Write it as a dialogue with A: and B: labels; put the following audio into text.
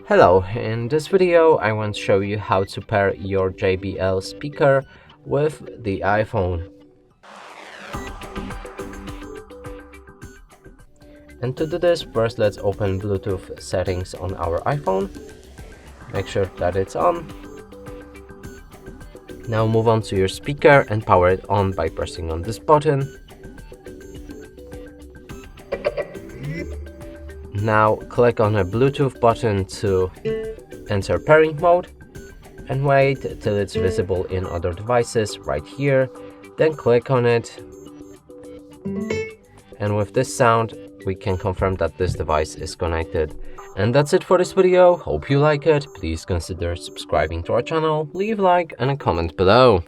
A: Hello, in this video I want to show you how to pair your JBL speaker with the iPhone. And to do this, first let's open Bluetooth settings on our iPhone. Make sure that it's on. Now move on to your speaker and power it on by pressing on this button. Now click on a Bluetooth button to enter pairing mode and wait till it's visible in other devices right here. Then click on it. And with this sound, we can confirm that this device is connected. And that's it for this video. Hope you like it. Please consider subscribing to our channel, leave a like and a comment below.